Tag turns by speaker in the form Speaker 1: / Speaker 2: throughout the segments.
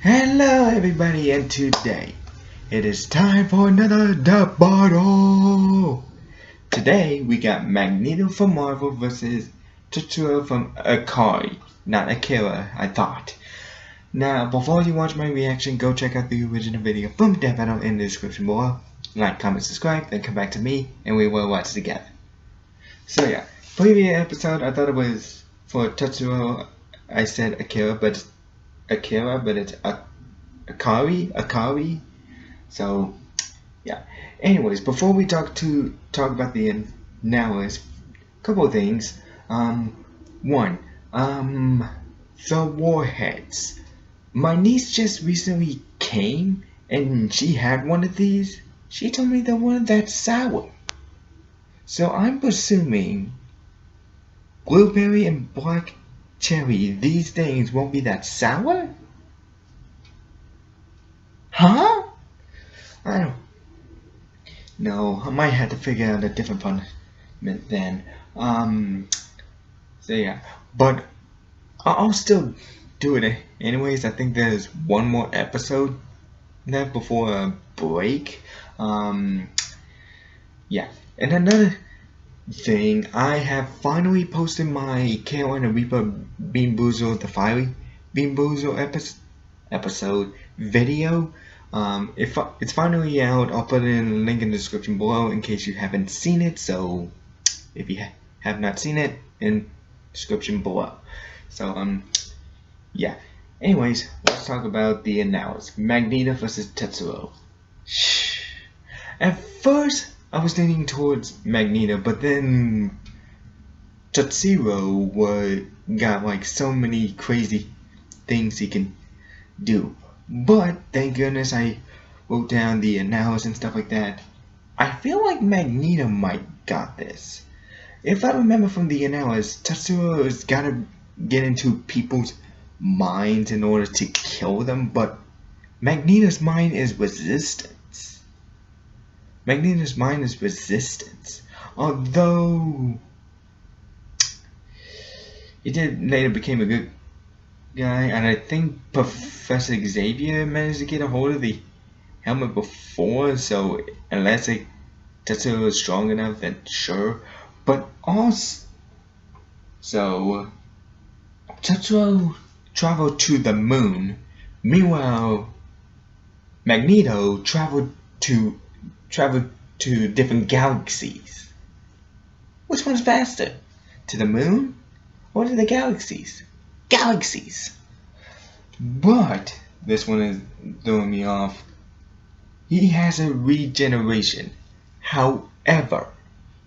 Speaker 1: Hello everybody, and today it is time for another Death Battle! Today we got Magneto from Marvel versus Tetsuo from Akira, not Akira, I thought. Now, before you watch my reaction, go check out the original video from Death Battle in the description below. Like, comment, subscribe, then come back to me, and we will watch together. So yeah, previous episode I thought it was for Tetsuo, I said Akira, but it's Akari. So yeah. Anyways, before we talk about the analysis, couple of things. One, the warheads. My niece just recently came and she had one of these. She told me the one that's sour. So I'm presuming blueberry and black cherry, these things won't be that sour? Huh? I don't know. I might have to figure out a different punishment then. So yeah. But I'll still do it anyways. I think there's one more episode left before a break. Yeah. And another thing, I have finally posted my Carolina Reaper Bean Boozled the Fiery Bean Boozled episode video. If it's finally out, I'll put it in a link in the description below in case you haven't seen it. So if you have not seen it, in description below. So yeah. Anyways, let's talk about the analysis. Magneto versus Tetsuo. At first, I was leaning towards Magneto, but then Tetsuo got like so many crazy things he can do. But thank goodness I wrote down the analysis and stuff like that. I feel like Magneto might got this. If I remember from the analysis, Tetsuo has gotta get into people's minds in order to kill them, but Magneto's mind is resistance. Magneto's mind is resistance. Although he did later became a good guy, and I think Professor Xavier managed to get a hold of the helmet before, so unless Tetsuo is strong enough, then sure. But also, Tetsuo traveled to the moon. Meanwhile, Magneto traveled to different galaxies. Which one's faster? To the moon or to the galaxies? Galaxies. But this one is throwing me off. He has a regeneration. However,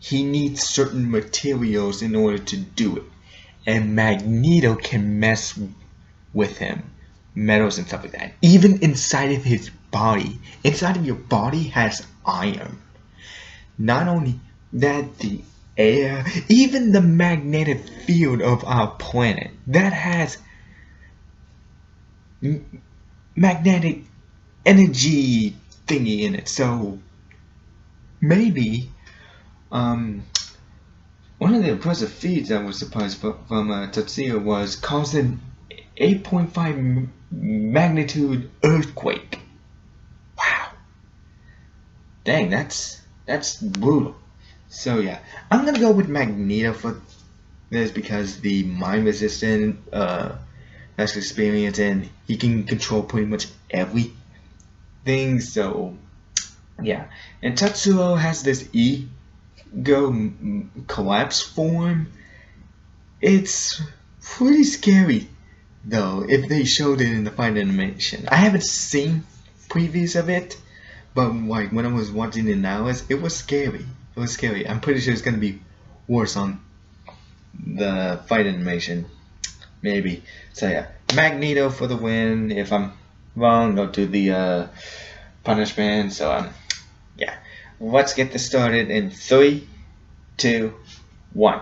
Speaker 1: he needs certain materials in order to do it. And Magneto can mess with him. Metals and stuff like that. Even inside of his body. Inside of your body has iron. Not only that, the air, even the magnetic field of our planet, that has magnetic energy thingy in it. So maybe one of the impressive feats I was surprised from Tetsuo was causing 8.5 magnitude earthquake. Wow. Dang, that's brutal. So yeah, I'm gonna go with Magneto for this because the mind resistant that's experience, and he can control pretty much everything. So yeah, and Tetsuo has this ego collapse form. It's pretty scary though if they showed it in the final animation. I haven't seen previews of it, but like when I was watching the analysis, it was scary. It was scary. I'm pretty sure it's gonna be worse on the fight animation, maybe. So yeah, Magneto for the win. If I'm wrong, I'll do the punishment. So yeah, let's get this started in 3, 2, 1.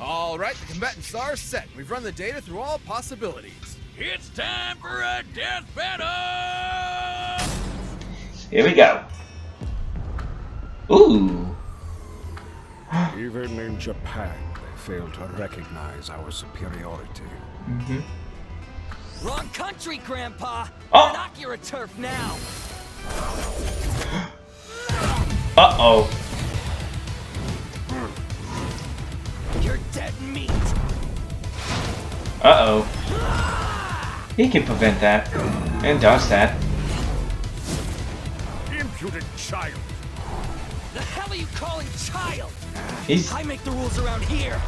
Speaker 2: Alright, the combatants are set. We've run the data through all possibilities.
Speaker 3: It's time for a death battle!
Speaker 1: Here we go. Ooh.
Speaker 4: Even in Japan, they fail to recognize our superiority.
Speaker 5: Wrong country, Grandpa.
Speaker 1: Oh.
Speaker 5: We're Akira turf now.
Speaker 1: Uh-oh.
Speaker 5: You're dead meat.
Speaker 1: Uh-oh. He can prevent that. And does that.
Speaker 4: Impudent child.
Speaker 5: The hell are you calling child?
Speaker 1: He's...
Speaker 5: I make the rules around here.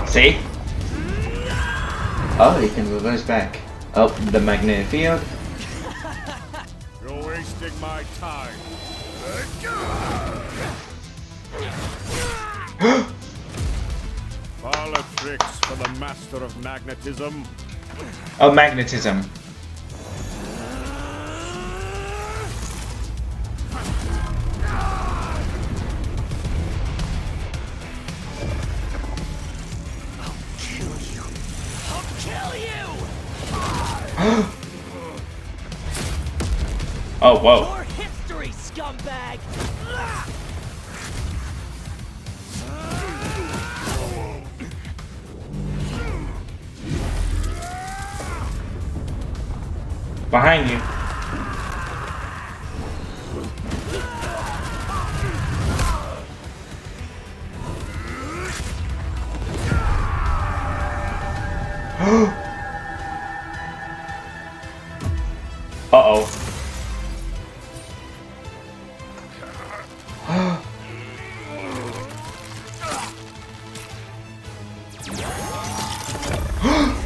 Speaker 1: See? Oh, he can reverse back. Oh, the magnetic field.
Speaker 4: You're wasting my time. Parlor tricks for the master of magnetism.
Speaker 1: Oh, magnetism. Oh, whoa.
Speaker 5: Your history, scumbag!
Speaker 1: Behind you. Uh-oh.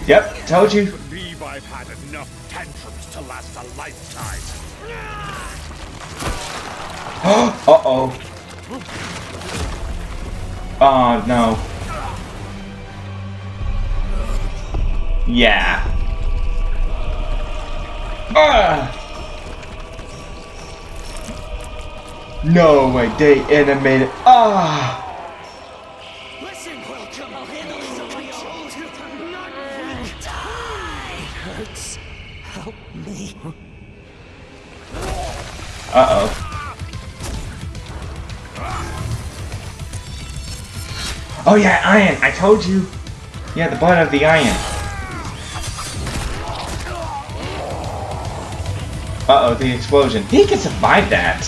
Speaker 1: Yep, told you.
Speaker 4: Believe I've had enough tantrums to last a lifetime.
Speaker 1: Uh-oh. Oh, no. Yeah. No way, they animated.
Speaker 5: Listen, welcome. I'll handle this on my own. Not die. Hurts. Help me.
Speaker 1: Uh-oh. Oh yeah, iron. I told you. Yeah, the butt of the iron. Uh-oh, the explosion. He can survive that.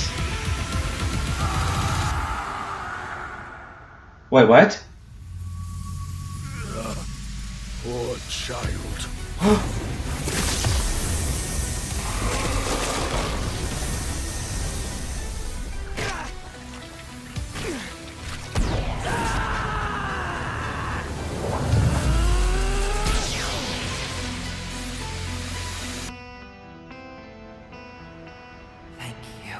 Speaker 1: Wait, what?
Speaker 4: Poor child.
Speaker 5: Thank you.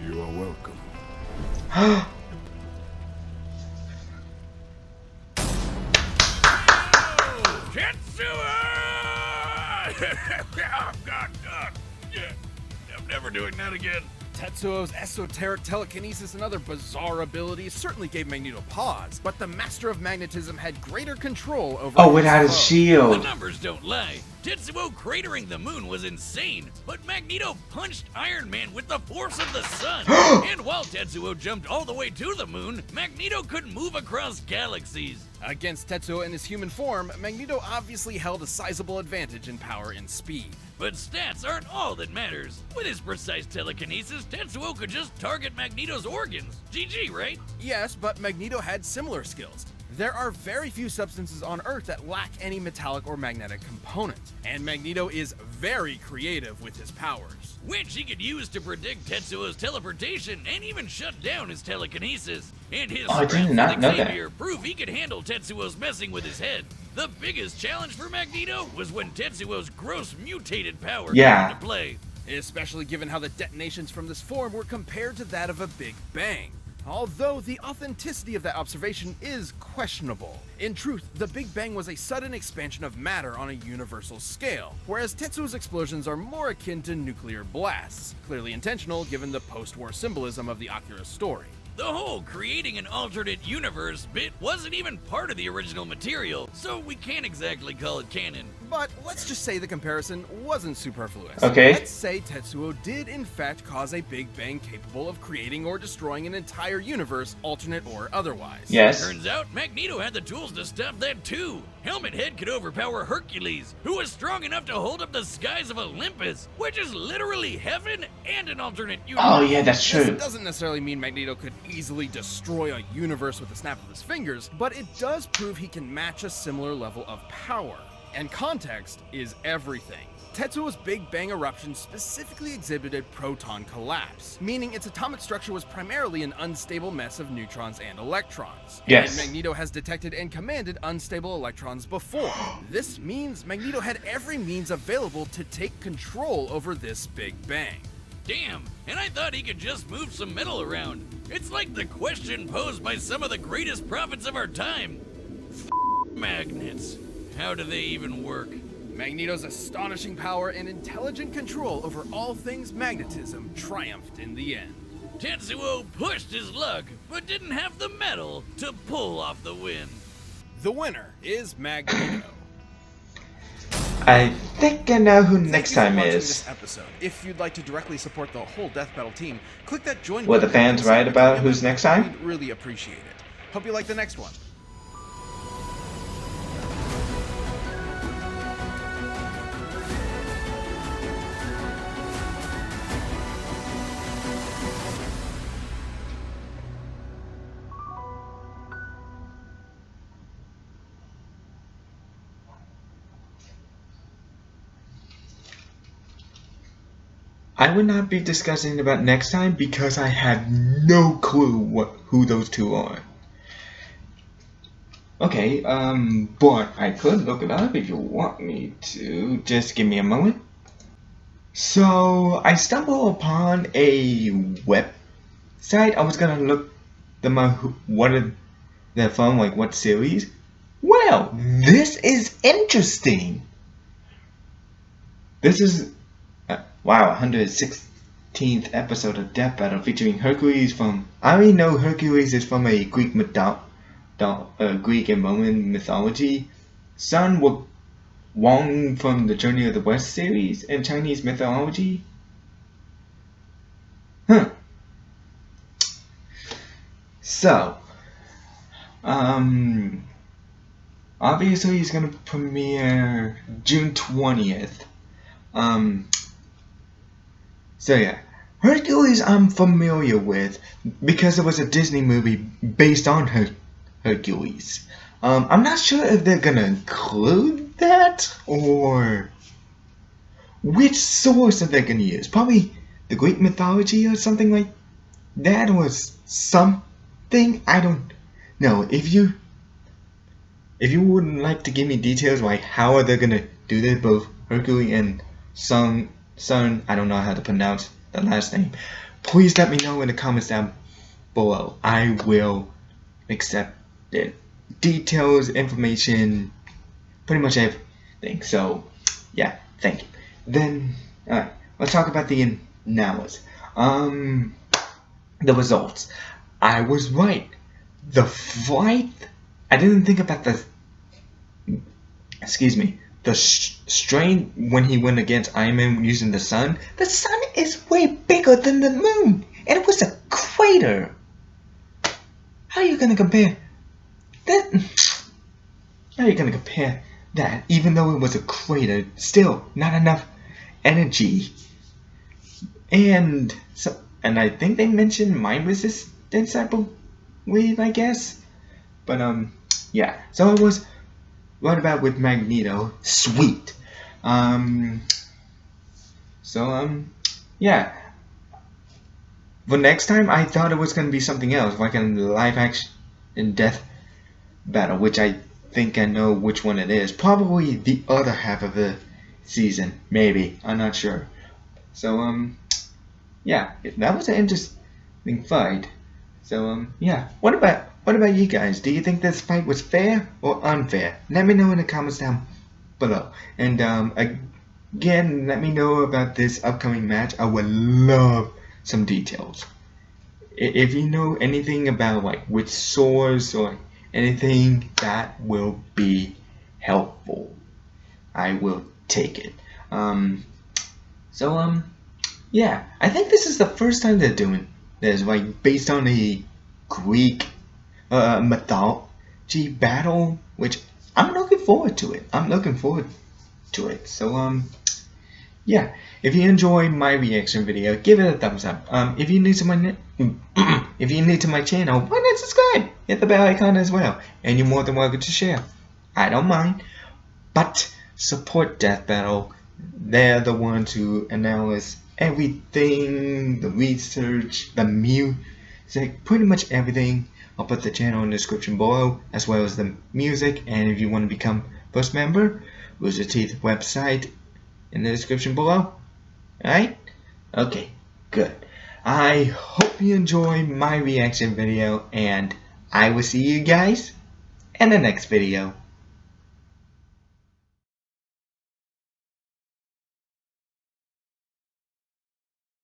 Speaker 4: You are welcome.
Speaker 3: Tetsuo! Oh, God. Yeah, I'm never doing that again.
Speaker 2: Tetsuo's esoteric telekinesis and other bizarre abilities certainly gave Magneto pause, but the Master of Magnetism had greater control over
Speaker 1: Oh, without his
Speaker 2: foe.
Speaker 3: The
Speaker 1: shield.
Speaker 3: numbers don't lie. Tetsuo cratering the moon was insane, but Magneto punched Iron Man with the force of the sun. And while Tetsuo jumped all the way to the moon, Magneto could move across galaxies.
Speaker 2: Against Tetsuo in his human form, Magneto obviously held a sizable advantage in power and speed.
Speaker 3: But stats aren't all that matters. With his precise telekinesis, Tetsuo could just target Magneto's organs. GG, right?
Speaker 2: Yes, but Magneto had similar skills. There are very few substances on Earth that lack any metallic or magnetic components, and Magneto is very creative with his powers.
Speaker 3: Which he could use to predict Tetsuo's teleportation and even shut down his telekinesis. And his
Speaker 1: Oh, I did
Speaker 3: strength
Speaker 1: not
Speaker 3: with
Speaker 1: know that.
Speaker 3: Xavier prove he could handle Tetsuo's messing with his head. The biggest challenge for Magneto was when Tetsuo's gross mutated power
Speaker 1: Yeah.
Speaker 3: came into play.
Speaker 2: Especially given how the detonations from this form were compared to that of a Big Bang. Although the authenticity of that observation is questionable. In truth, the Big Bang was a sudden expansion of matter on a universal scale, whereas Tetsuo's explosions are more akin to nuclear blasts, clearly intentional given the post-war symbolism of the Akira story.
Speaker 3: The whole creating an alternate universe bit wasn't even part of the original material, so we can't exactly call it canon.
Speaker 2: But let's just say the comparison wasn't superfluous.
Speaker 1: Okay.
Speaker 2: Let's say Tetsuo did in fact cause a Big Bang capable of creating or destroying an entire universe, alternate or otherwise.
Speaker 1: Yes.
Speaker 3: Turns out Magneto had the tools to stop that too. Helmet Head could overpower Hercules, who was strong enough to hold up the skies of Olympus, which is literally heaven and an alternate universe.
Speaker 1: Oh yeah, that's true.
Speaker 2: This doesn't necessarily mean Magneto could easily destroy a universe with a snap of his fingers, but it does prove he can match a similar level of power. And context is everything. Tetsuo's Big Bang eruption specifically exhibited proton collapse, meaning its atomic structure was primarily an unstable mess of neutrons and electrons.
Speaker 1: Yes.
Speaker 2: And Magneto has detected and commanded unstable electrons before. This means Magneto had every means available to take control over this Big Bang.
Speaker 3: Damn, and I thought he could just move some metal around. It's like the question posed by some of the greatest prophets of our time. Magnets. How do they even work?
Speaker 2: Magneto's astonishing power and intelligent control over all things magnetism triumphed in the end.
Speaker 3: Tetsuo pushed his luck, but didn't have the metal to pull off the win.
Speaker 2: The winner is Magneto.
Speaker 1: I think I know who
Speaker 2: Thank
Speaker 1: next
Speaker 2: you for
Speaker 1: time
Speaker 2: watching
Speaker 1: is.
Speaker 2: this episode. If you'd like to directly support the whole Death Battle team, click that join
Speaker 1: Were the
Speaker 2: button and
Speaker 1: fans right
Speaker 2: consider
Speaker 1: about
Speaker 2: becoming a
Speaker 1: who's
Speaker 2: member.
Speaker 1: next time?
Speaker 2: We'd really appreciate it. Hope you like the next one.
Speaker 1: I would not be discussing about next time because I have no clue who those two are. Okay, but I could look it up if you want me to. Just give me a moment. So, I stumbled upon a website. I was gonna look them up, what are they're from, like what series. Well, this is interesting. This is wow, 116th episode of Death Battle featuring Hercules from. I already know Hercules is from a Greek Greek and Roman mythology. Sun Wong from the Journey of the West series and Chinese mythology. Huh. So, obviously he's gonna premiere June 20th. So yeah, Hercules I'm familiar with because it was a Disney movie based on Hercules. I'm not sure if they're gonna include that or which source are they gonna use. Probably the Greek mythology or something like that, or something. I don't know. If you would like to give me details like how are they gonna do this, both Hercules and Sun, I don't know how to pronounce the last name. Please let me know in the comments down below. I will accept it. Details, information, pretty much everything. So, yeah, thank you. Then, alright, let's talk about the analysis. The results. I was right. The flight. I didn't think about the. Excuse me. The strain when he went against Iron Man using the sun. The sun is way bigger than the moon, and it was a crater. How are you gonna compare that? How are you gonna compare that? Even though it was a crater, still not enough energy. And I think they mentioned mine resistance, I believe, I guess. But yeah. So it was. What about with Magneto? Sweet. Yeah. For next time, I thought it was going to be something else, like a live action Death Battle, which I think I know which one it is. Probably the other half of the season, maybe. I'm not sure. So, yeah, that was an interesting fight. So, yeah. What about you guys? Do you think this fight was fair or unfair? Let me know in the comments down below. And again, let me know about this upcoming match. I would love some details. if you know anything about like which source or anything, that will be helpful. I will take it. Yeah, I think this is the first time they're doing this, like based on a Greek mythology battle, which I'm looking forward to it. So yeah, if you enjoyed my reaction video, give it a thumbs up. If you're new to my if you're new to my channel, why not subscribe? Hit the bell icon as well, and you're more than welcome to share. I don't mind, but support Death Battle. They're the ones who analyze everything, the research, the music, pretty much everything. I'll put the channel in the description below, as well as the music. And if you want to become first member, Rooster Teeth website in the description below. Alright? Okay, good. I hope you enjoy my reaction video, and I will see you guys in the next video.